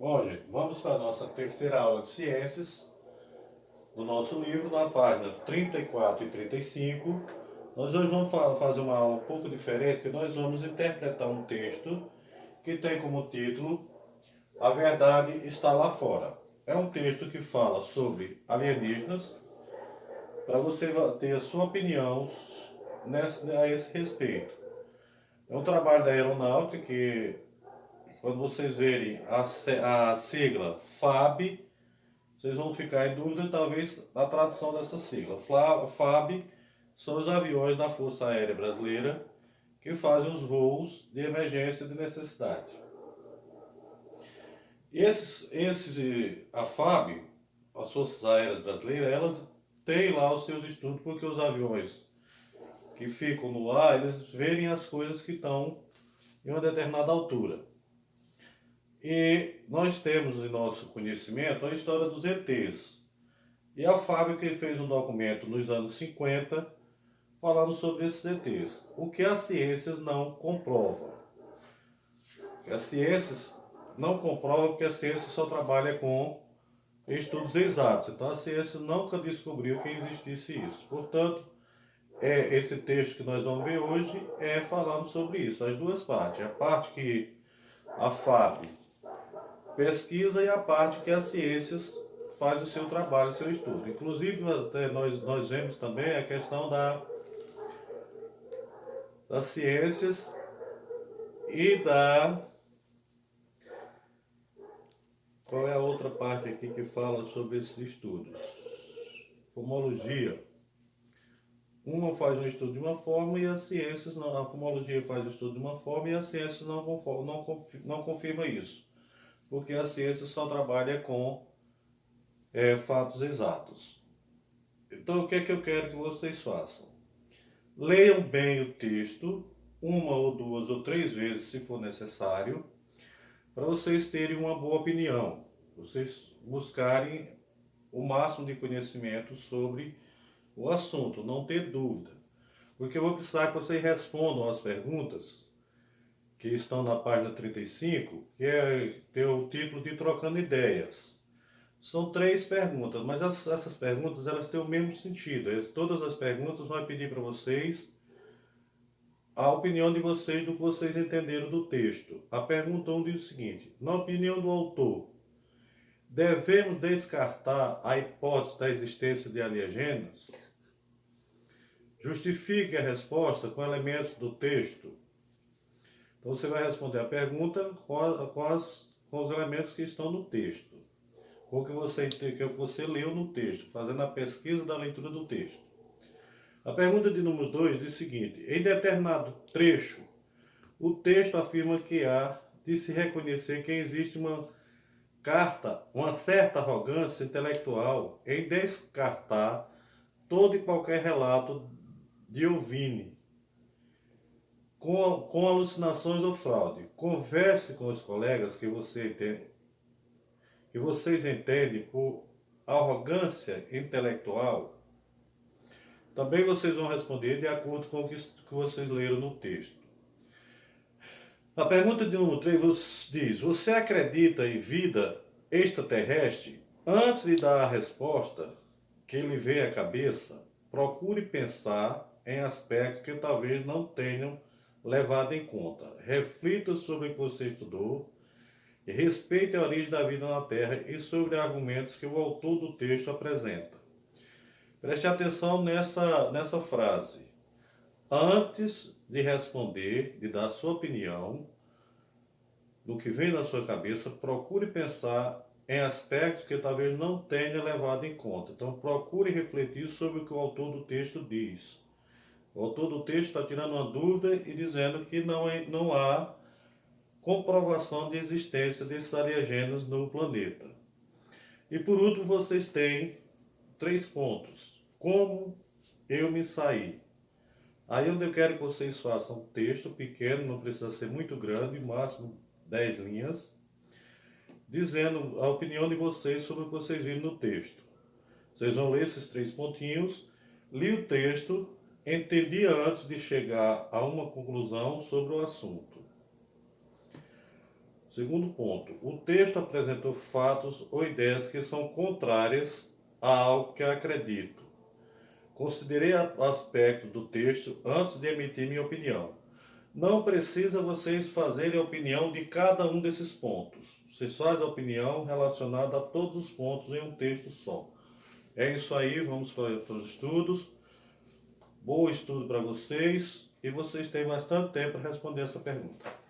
Hoje, vamos para a nossa terceira aula de ciências do nosso livro, na página 34 e 35. Nós hoje vamos fazer uma aula um pouco diferente, que nós vamos interpretar um texto que tem como título A Verdade Está Lá Fora. É um texto que fala sobre alienígenas, para você ter a sua opinião a esse respeito. É um trabalho da aeronáutica que, quando vocês verem a sigla FAB, vocês vão ficar em dúvida, talvez, na tradução dessa sigla. FAB são os aviões da Força Aérea Brasileira que fazem os voos de emergência e de necessidade. A FAB, as Forças Aéreas Brasileiras, elas têm lá os seus estudos, porque os aviões que ficam no ar, eles verem as coisas que estão em uma determinada altura. E nós temos em nosso conhecimento a história dos ETs. E a fábrica fez um documento nos anos 50 falando sobre esses ETs. O que as ciências não comprovam. As ciências não comprovam, porque a ciência só trabalha com estudos exatos. Então a ciência nunca descobriu que existisse isso. Portanto, esse texto que nós vamos ver hoje é falando sobre isso, as duas partes. A parte que a FAB pesquisa e a parte que as ciências faz o seu trabalho, o seu estudo. Inclusive, até nós vemos também a questão das ciências e da... Qual é a outra parte aqui que fala sobre esses estudos? Fumologia. Uma faz um estudo de uma forma e as ciências não. A fumologia faz o estudo de uma forma e as ciências não confirma isso. Porque a ciência só trabalha com fatos exatos. Então, o que é que eu quero que vocês façam? Leiam bem o texto, uma ou duas ou três vezes, se for necessário, para vocês terem uma boa opinião. Vocês buscarem o máximo de conhecimento sobre o assunto, não ter dúvida. Porque eu vou precisar que vocês respondam as perguntas que estão na página 35, que tem o título de Trocando Ideias. São 3 perguntas, mas essas perguntas elas têm o mesmo sentido. Todas as perguntas vão pedir para vocês a opinião de vocês do que vocês entenderam do texto. A pergunta 1 diz o seguinte: na opinião do autor, devemos descartar a hipótese da existência de alienígenas? Justifique a resposta com elementos do texto. Então você vai responder a pergunta com os elementos que estão no texto, com o que você leu no texto, fazendo a pesquisa da leitura do texto. A pergunta de número 2 diz o seguinte: em determinado trecho, o texto afirma que há de se reconhecer que existe uma certa arrogância intelectual em descartar todo e qualquer relato de OVNI com alucinações ou fraude. Converse com os colegas que vocês entendem por arrogância intelectual. Também vocês vão responder de acordo com o que vocês leram no texto. A pergunta de número 3 diz: você acredita em vida extraterrestre? Antes de dar a resposta que lhe vem à cabeça, procure pensar em aspectos que talvez não tenham levado em conta. Reflita sobre o que você estudou e respeite a origem da vida na Terra e sobre argumentos que o autor do texto apresenta. Preste atenção nessa frase. Antes de responder, de dar sua opinião, do que vem na sua cabeça, procure pensar em aspectos que talvez não tenha levado em conta. Então procure refletir sobre o que o autor do texto diz. O autor do texto está tirando uma dúvida e dizendo que não há comprovação de existência desses alienígenas no planeta. E por último, vocês têm 3 pontos. Como eu me saí? Aí onde eu quero que vocês façam um texto pequeno, não precisa ser muito grande, máximo 10 linhas, dizendo a opinião de vocês sobre o que vocês viram no texto. Vocês vão ler esses 3 pontinhos, li o texto, entendi antes de chegar a uma conclusão sobre o assunto. Segundo ponto, o texto apresentou fatos ou ideias que são contrárias a algo que acredito. Considerei aspectos do texto antes de emitir minha opinião. Não precisa vocês fazerem a opinião de cada um desses pontos. Vocês fazem a opinião relacionada a todos os pontos em um texto só. É isso aí, vamos para os estudos. Bom estudo para vocês e vocês têm bastante tempo para responder essa pergunta.